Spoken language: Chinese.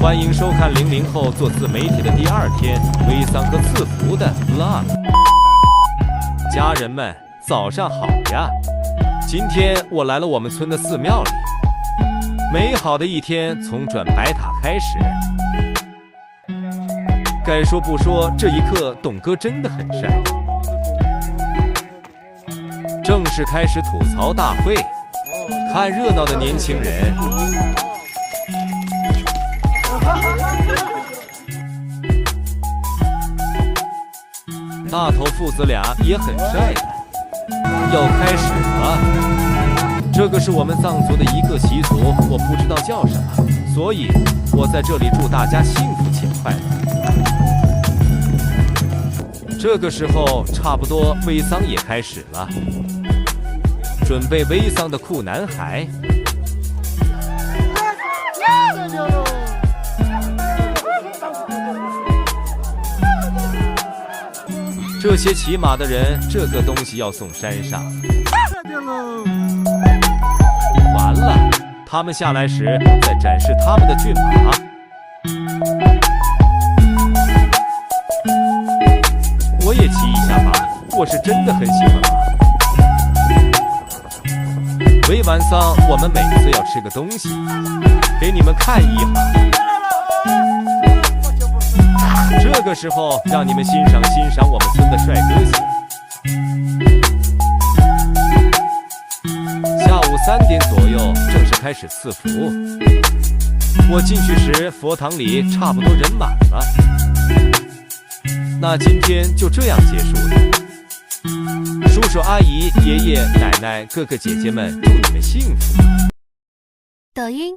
欢迎收看00后做自媒体的第2天，微桑和赐福的 vlog。家人们，早上好呀！今天我来了我们村的寺庙里，美好的一天从转白塔开始。该说不说，这一刻董哥真的很帅。正式开始吐槽大会，看热闹的年轻人。大头父子俩也很帅的，要开始了。这个是我们藏族的一个习俗，我不知道叫什么，所以我在这里祝大家幸福且快乐。这个时候差不多微桑也开始了，准备微桑的酷男孩。这些骑马的人，这个东西要送山上。完了，他们下来时再展示他们的骏马。我也骑一下吧，我是真的很喜欢马。围完桑，我们每次要吃个东西，给你们看一下。这个时候，让你们欣赏我们村的帅哥些。下午3点左右，正式开始赐福。我进去时，佛堂里差不多人满了。那今天就这样结束了。叔叔阿姨、爷爷奶奶、哥哥姐姐们，祝你们幸福。抖音。